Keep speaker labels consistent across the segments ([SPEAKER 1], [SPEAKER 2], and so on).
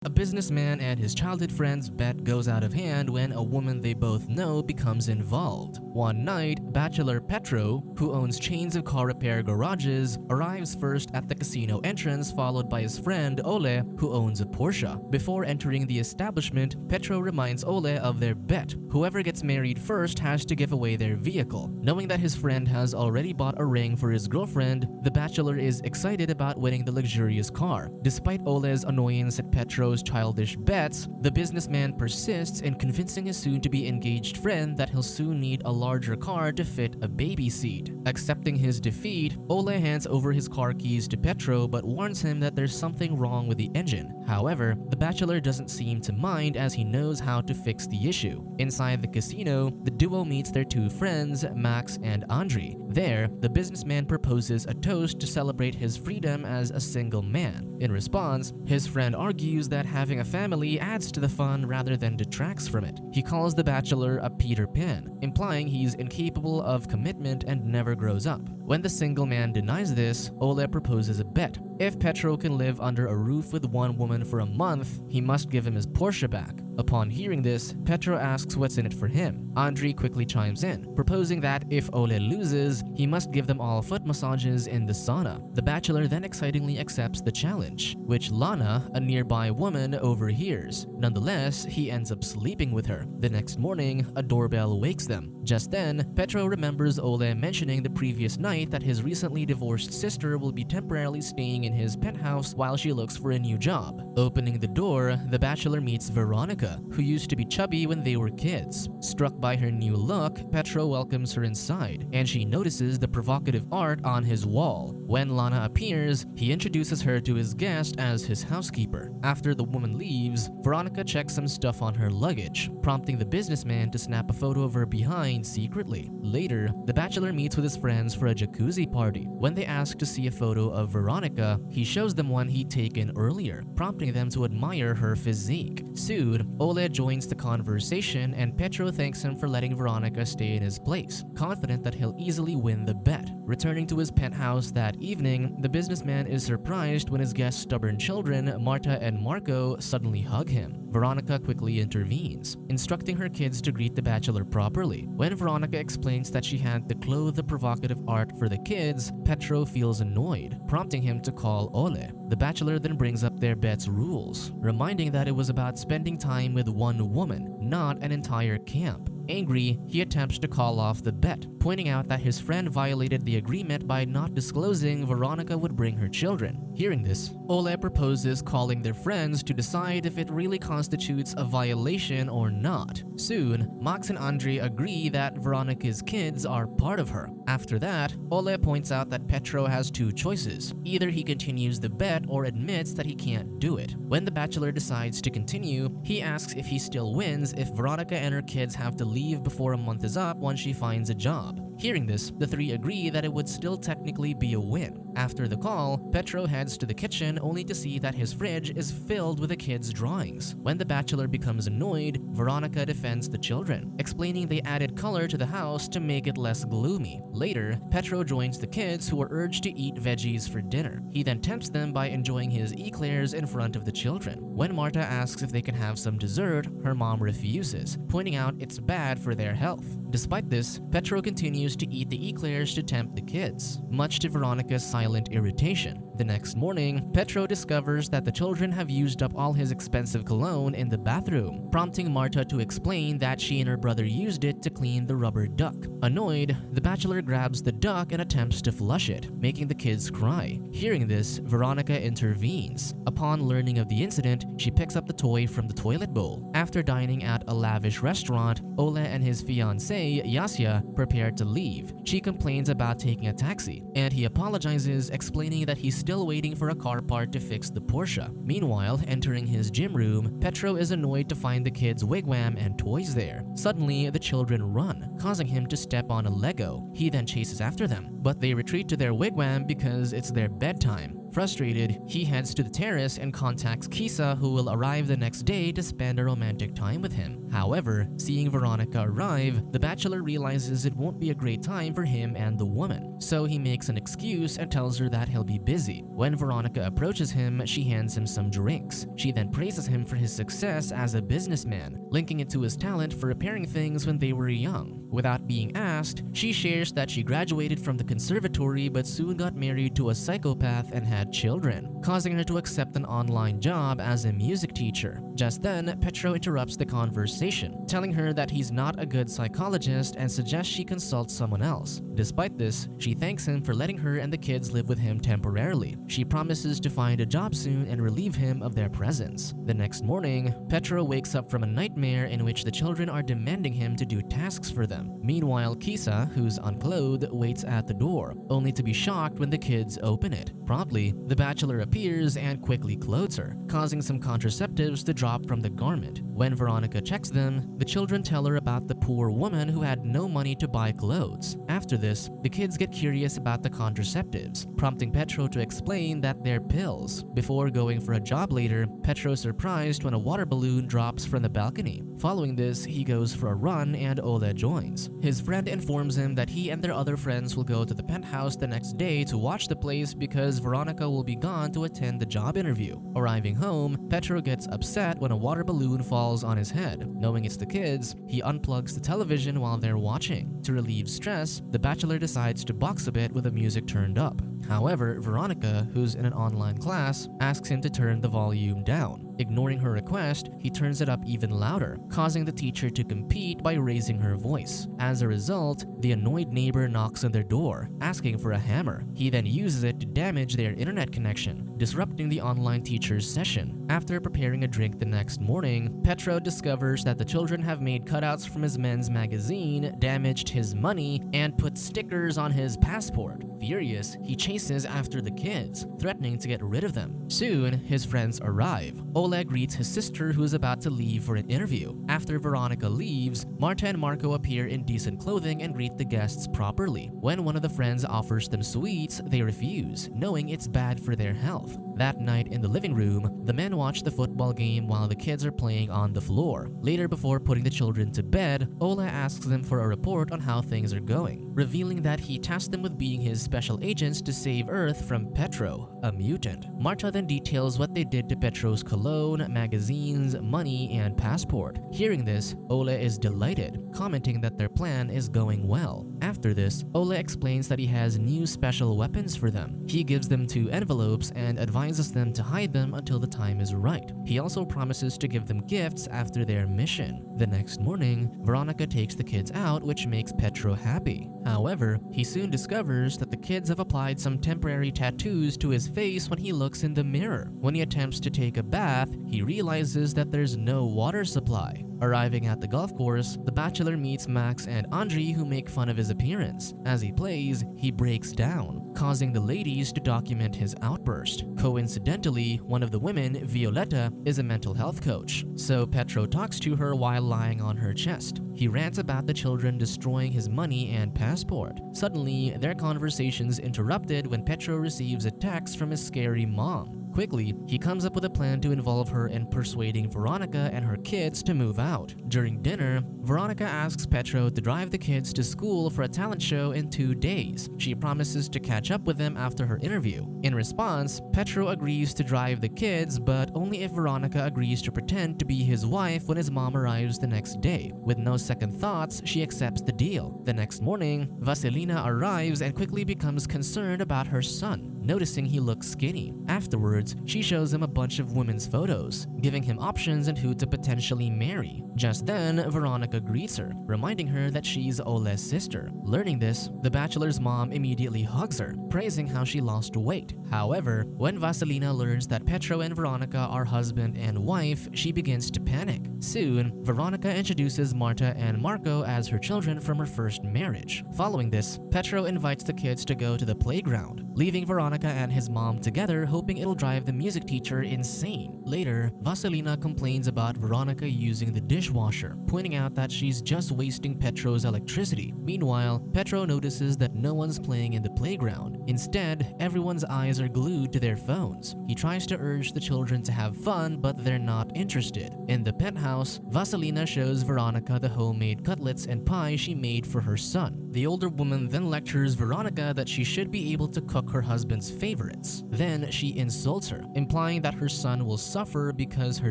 [SPEAKER 1] A businessman and his childhood friend's bet goes out of hand when a woman they both know becomes involved. One night, bachelor Petro, who owns chains of car repair garages, arrives first at the casino entrance, followed by his friend Oleh, who owns a Porsche. Before entering the establishment, Petro reminds Oleh of their bet. Whoever gets married first has to give away their vehicle. Knowing that his friend has already bought a ring for his girlfriend, the bachelor is excited about winning the luxurious car. Despite Oleh's annoyance at Petro's childish bets, the businessman persists in convincing his soon-to-be engaged friend that he'll soon need a larger car to fit a baby seat. Accepting his defeat, Oleh hands over his car keys to Petro but warns him that there's something wrong with the engine. However, the bachelor doesn't seem to mind as he knows how to fix the issue. Inside the casino, the duo meets their two friends, Max and Andriy. There, the businessman proposes a toast to celebrate his freedom as a single man. In response, his friend argues that having a family adds to the fun rather than detracts from it. He calls the bachelor a Peter Pan, implying he's incapable of commitment and never grows up. When the single man denies this, Oleh proposes a bet. If Petro can live under a roof with one woman for a month, he must give him his Porsche back. Upon hearing this, Petro asks what's in it for him. Andriy quickly chimes in, proposing that if Oleh loses, he must give them all foot massages in the sauna. The bachelor then excitingly accepts the challenge, which Lana, a nearby woman, overhears. Nonetheless, he ends up sleeping with her. The next morning, a doorbell wakes them. Just then, Petro remembers Oleh mentioning the previous night that his recently divorced sister will be temporarily staying in his penthouse while she looks for a new job. Opening the door, the bachelor meets Veronika, who used to be chubby when they were kids. Struck by her new look, Petro welcomes her inside, and she notices the provocative art on his wall. When Lana appears, he introduces her to his guest as his housekeeper. After the woman leaves, Veronika checks some stuff on her luggage, prompting the businessman to snap a photo of her behind secretly. Later, the bachelor meets with his friends for a jacuzzi party. When they ask to see a photo of Veronika, he shows them one he'd taken earlier, prompting them to admire her physique. Soon, Oleh joins the conversation and Petro thanks him for letting Veronika stay in his place, confident that he'll easily win the bet. Returning to his penthouse that evening, the businessman is surprised when his guest's stubborn children, Marta and Marco, suddenly hug him. Veronika quickly intervenes, instructing her kids to greet the bachelor properly. When Veronika explains that she had to clothe the provocative art for the kids, Petro feels annoyed, prompting him to call Oleh. The bachelor then brings up their bet's rules, reminding that it was about spending time with one woman, not an entire camp. Angry, he attempts to call off the bet, pointing out that his friend violated the agreement by not disclosing Veronika would bring her children. Hearing this, Oleh proposes calling their friends to decide if it really constitutes a violation or not. Soon, Max and Andriy agree that Veronika's kids are part of her. After that, Oleh points out that Petro has two choices. Either he continues the bet or admits that he can't do it. When the bachelor decides to continue, he asks if he still wins if Veronika and her kids have to leave before a month is up once she finds a job. Hearing this, the three agree that it would still technically be a win. After the call, Petro heads to the kitchen only to see that his fridge is filled with the kids' drawings. When the bachelor becomes annoyed, Veronika defends the children, explaining they added color to the house to make it less gloomy. Later, Petro joins the kids who are urged to eat veggies for dinner. He then tempts them by enjoying his eclairs in front of the children. When Marta asks if they can have some dessert, her mom refuses, pointing out it's bad for their health. Despite this, Petro continues to eat the eclairs to tempt the kids, much to Veronika's silent irritation. The next morning, Petro discovers that the children have used up all his expensive cologne in the bathroom, prompting Marta to explain that she and her brother used it to clean the rubber duck. Annoyed, the bachelor grabs the duck and attempts to flush it, making the kids cry. Hearing this, Veronika intervenes. Upon learning of the incident, she picks up the toy from the toilet bowl. After dining at a lavish restaurant, Oleh and his fiancée, Yasya, prepare to leave. She complains about taking a taxi, and he apologizes, explaining that he's still waiting for a car part to fix the Porsche. Meanwhile, entering his gym room, Petro is annoyed to find the kids' wigwam and toys there. Suddenly, the children run, causing him to step on a Lego. He then chases after them, but they retreat to their wigwam because it's their bedtime. Frustrated, he heads to the terrace and contacts Kisa, who will arrive the next day to spend a romantic time with him. However, seeing Veronika arrive, the bachelor realizes it won't be a great time for him and the woman, so he makes an excuse and tells her that he'll be busy. When Veronika approaches him, she hands him some drinks. She then praises him for his success as a businessman, linking it to his talent for repairing things when they were young. Without being asked, she shares that she graduated from the conservatory but soon got married to a psychopath and had children, causing her to accept an online job as a music teacher. Just then, Petro interrupts the conversation, telling her that he's not a good psychologist and suggests she consult someone else. Despite this, she thanks him for letting her and the kids live with him temporarily. She promises to find a job soon and relieve him of their presence. The next morning, Petro wakes up from a nightmare in which the children are demanding him to do tasks for them. Meanwhile, Kisa, who's unclothed, waits at the door, only to be shocked when the kids open it. Promptly, the bachelor appears and quickly clothes her, causing some contraceptives to drop from the garment. When Veronika checks them, the children tell her about the poor woman who had no money to buy clothes. After this, the kids get curious about the contraceptives, prompting Petro to explain that they're pills. Before going for a job later, Petro's surprised when a water balloon drops from the balcony. Following this, he goes for a run and Oleh joins. His friend informs him that he and their other friends will go to the penthouse the next day to watch the place because Veronika will be gone to attend the job interview. Arriving home, Petro gets upset when a water balloon falls on his head. Knowing it's the kids, he unplugs the television while they're watching. To relieve stress, the bachelor decides to box a bit with the music turned up. However, Veronika, who's in an online class, asks him to turn the volume down. Ignoring her request, he turns it up even louder, causing the teacher to compete by raising her voice. As a result, the annoyed neighbor knocks on their door, asking for a hammer. He then uses it to damage their internet connection, disrupting the online teacher's session. After preparing a drink the next morning, Petro discovers that the children have made cutouts from his men's magazine, damaged his money, and put stickers on his passport. Furious, he chases after the kids, threatening to get rid of them. Soon, his friends arrive. Oleh greets his sister who is about to leave for an interview. After Veronika leaves, Marta and Marco appear in decent clothing and greet the guests properly. When one of the friends offers them sweets, they refuse, knowing it's bad for their health. That night in the living room, the men watch the football game while the kids are playing on the floor. Later, before putting the children to bed, Oleh asks them for a report on how things are going, revealing that he tasked them with being his special agents to save Earth from Petro, a mutant. Marta then details what they did to Petro's cologne, magazines, money, and passport. Hearing this, Oleh is delighted, commenting that their plan is going well. After this, Oleh explains that he has new special weapons for them. He gives them 2 envelopes and advises them to hide them until the time is right. He also promises to give them gifts after their mission. The next morning, Veronika takes the kids out, which makes Petro happy. However, he soon discovers that the kids have applied some temporary tattoos to his face when he looks in the mirror. When he attempts to take a bath, he realizes that there's no water supply. Arriving at the golf course, the bachelor meets Max and Andriy, who make fun of his appearance. As he plays, he breaks down, causing the ladies to document his outburst. Coincidentally, one of the women, Violetta, is a mental health coach, so Petro talks to her while lying on her chest. He rants about the children destroying his money and passport. Suddenly, their conversation's interrupted when Petro receives a text from his scary mom. Quickly, he comes up with a plan to involve her in persuading Veronika and her kids to move out. During dinner, Veronika asks Petro to drive the kids to school for a talent show in 2 days. She promises to catch up with them after her interview. In response, Petro agrees to drive the kids, but only if Veronika agrees to pretend to be his wife when his mom arrives the next day. With no second thoughts, she accepts the deal. The next morning, Vasilina arrives and quickly becomes concerned about her son, noticing he looks skinny. Afterwards, she shows him a bunch of women's photos, giving him options on who to potentially marry. Just then, Veronika greets her, reminding her that she's Oleh's sister. Learning this, the bachelor's mom immediately hugs her, praising how she lost weight. However, when Vasilina learns that Petro and Veronika are husband and wife, she begins to panic. Soon, Veronika introduces Marta and Marco as her children from her first marriage. Following this, Petro invites the kids to go to the playground. leaving Veronika and his mom together, hoping it'll drive the music teacher insane. Later, Vasilina complains about Veronika using the dishwasher, pointing out that she's just wasting Petro's electricity. Meanwhile, Petro notices that no one's playing in the playground. Instead, everyone's eyes are glued to their phones. He tries to urge the children to have fun, but they're not interested. In the penthouse, Vasilina shows Veronika the homemade cutlets and pie she made for her son. The older woman then lectures Veronika that she should be able to cook her husband's favorites. Then she insults her, implying that her son will suffer because her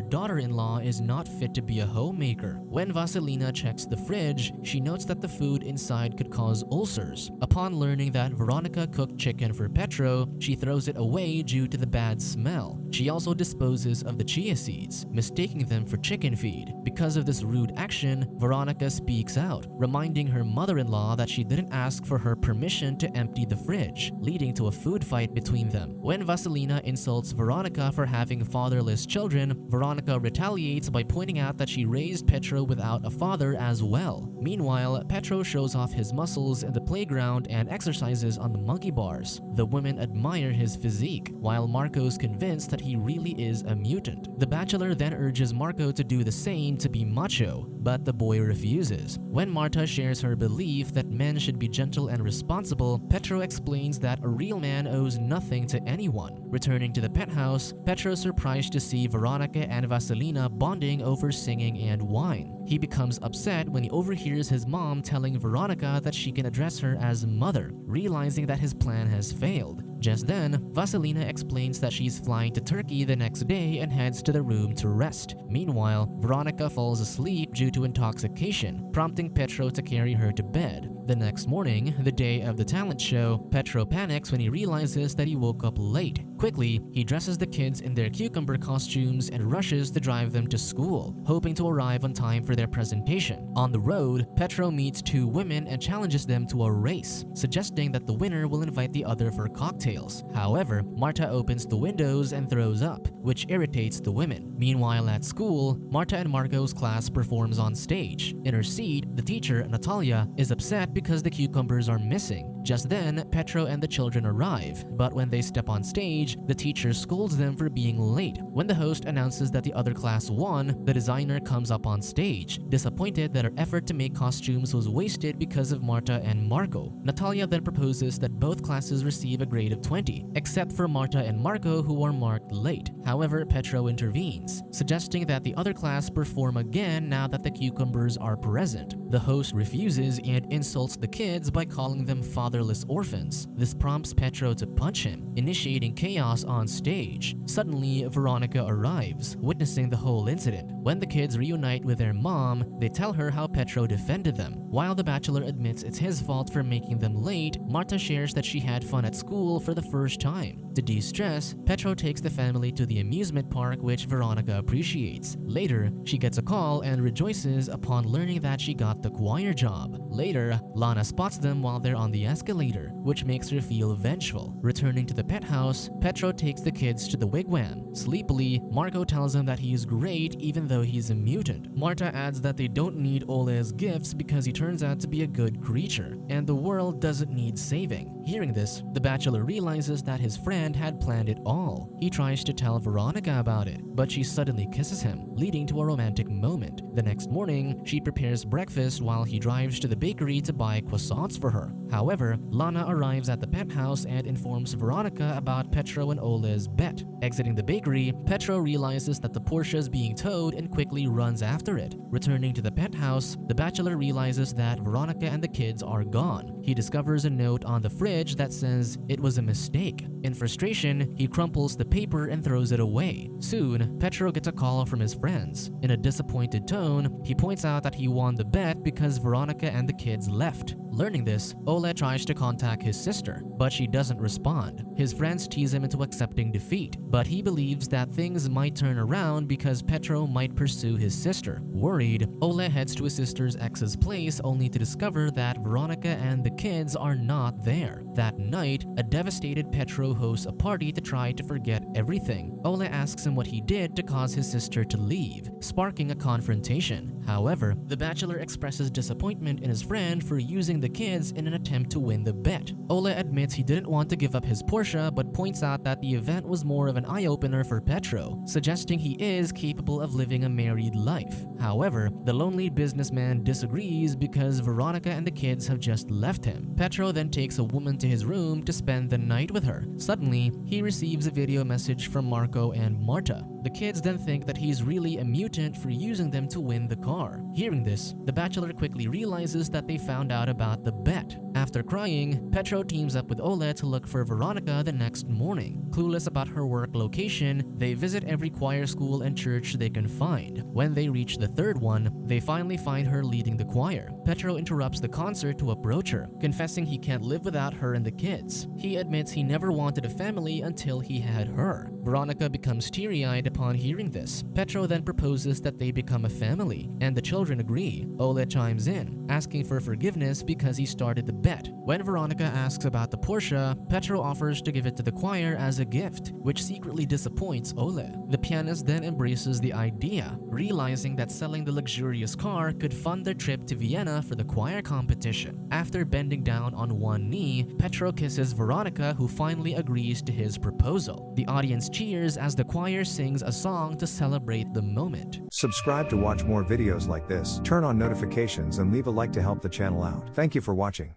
[SPEAKER 1] daughter-in-law is not fit to be a homemaker. When Vasilina checks the fridge, she notes that the food inside could cause ulcers. Upon learning that Veronika cooked chicken for Petro, she throws it away due to the bad smell. She also disposes of the chia seeds, mistaking them for chicken feed. Because of this rude action, Veronika speaks out, reminding her mother-in-law that she didn't ask for her permission to empty the fridge, leading to a food fight between them. When Vasilina insults Veronika for having fatherless children, Veronika retaliates by pointing out that she raised Petro without a father as well. Meanwhile, Petro shows off his muscles in the playground and exercises on the monkey bars. The women admire his physique, while Marco's convinced that he really is a mutant. The bachelor then urges Marco to do the same to be macho, but the boy refuses. When Marta shares her belief that men should be gentle and responsible, Petro explains that a real man owes nothing to anyone. Returning to the penthouse, Petro's surprised to see Veronika and Vasilina bonding over singing and wine. He becomes upset when he overhears his mom telling Veronika that she can address her as mother, realizing that his plan has failed. Just then, Vasilina explains that she's flying to Turkey the next day and heads to the room to rest. Meanwhile, Veronika falls asleep due to intoxication, prompting Petro to carry her to bed. The next morning, the day of the talent show, Petro panics when he realizes that he woke up late. Quickly, he dresses the kids in their cucumber costumes and rushes to drive them to school, hoping to arrive on time for their presentation. On the road, Petro meets two women and challenges them to a race, suggesting that the winner will invite the other for cocktails. However, Marta opens the windows and throws up, which irritates the women. Meanwhile, at school, Marta and Marco's class performs on stage. In her seat, the teacher, Natalia, is upset because the cucumbers are missing. Just then, Petro and the children arrive, but when they step on stage, the teacher scolds them for being late. When the host announces that the other class won, the designer comes up on stage, disappointed that her effort to make costumes was wasted because of Marta and Marco. Natalia then proposes that both classes receive a grade of 20, except for Marta and Marco, who are marked late. However, Petro intervenes, suggesting that the other class perform again now that the cucumbers are present. The host refuses and insults the kids by calling them fatherless orphans. This prompts Petro to punch him, initiating chaos on stage. Suddenly, Veronika arrives, witnessing the whole incident. When the kids reunite with their mom, they tell her how Petro defended them. While the bachelor admits it's his fault for making them late, Marta shares that she had fun at school for the first time. To de-stress, Petro takes the family to the amusement park, which Veronika appreciates. Later, she gets a call and rejoices upon learning that she got the choir job. Later, Lana spots them while they're on the escalator, which makes her feel vengeful. Returning to the penthouse, Petro takes the kids to the wigwam. Sleepily, Marco tells him that he is great even though he's a mutant. Marta adds that they don't need Oleh's gifts because he turns out to be a good creature, and the world doesn't need saving. Hearing this, the bachelor realizes that his friend had planned it all. He tries to tell Veronika about it, but she suddenly kisses him, leading to a romantic moment. The next morning, she prepares breakfast while he drives to the bakery to buy croissants for her. However, Lana arrives at the penthouse and informs Veronika about Petro and Oleh's bet. Exiting the bakery, Petro realizes that the Porsche is being towed and quickly runs after it. Returning to the penthouse, the bachelor realizes that Veronika and the kids are gone. He discovers a note on the fridge that says it was a mistake. In frustration, he crumples the paper and throws it away. Soon, Petro gets a call from his friends. In a disappointed tone, he points out that he won the bet because Veronika and the kids left. Learning this, Oleh tries to contact his sister, but she doesn't respond. His friends tease him into accepting defeat, but he believes that things might turn around because Petro might pursue his sister. Worried, Oleh heads to his sister's ex's place only to discover that Veronika and the kids are not there. That night, a devastated Petro hosts a party to try to forget everything. Oleh asks him what he did to cause his sister to leave, sparking a confrontation. However, the bachelor expresses disappointment in his friend for using the kids in an attempt to win the bet. Oleh admits he didn't want to give up his Porsche but points out that the event was more of an eye-opener for Petro, suggesting he is capable of living a married life. However, the lonely businessman disagrees because Veronika and the kids have just left him. Petro then takes a woman to his room to spend the night with her. Suddenly, he receives a video message from Marco and Marta. The kids then think that he's really a mutant for using them to win the car. Hearing this, the bachelor quickly realizes that they found out about the bet. After crying, Petro teams up with Oleh to look for Veronika the next morning. Clueless about her work location, they visit every choir school and church they can find. When they reach the third one, they finally find her leading the choir. Petro interrupts the concert to approach her, confessing he can't live without her and the kids. He admits he never wanted a family until he had her. Veronika becomes teary-eyed upon hearing this. Petro then proposes that they become a family, and the children agree. Oleh chimes in, asking for forgiveness because he started the bet. When Veronika asks about the Porsche, Petro offers to give it to the choir as a gift, which secretly disappoints Oleh. The pianist then embraces the idea, realizing that selling the luxurious car could fund their trip to Vienna for the choir competition. After bending down on one knee, Petro kisses Veronika, who finally agrees to his proposal. The audience cheers as the choir sings a song to celebrate the moment.
[SPEAKER 2] Subscribe to watch more videos like this, turn on notifications and leave a like to help the channel out. Thank you for watching.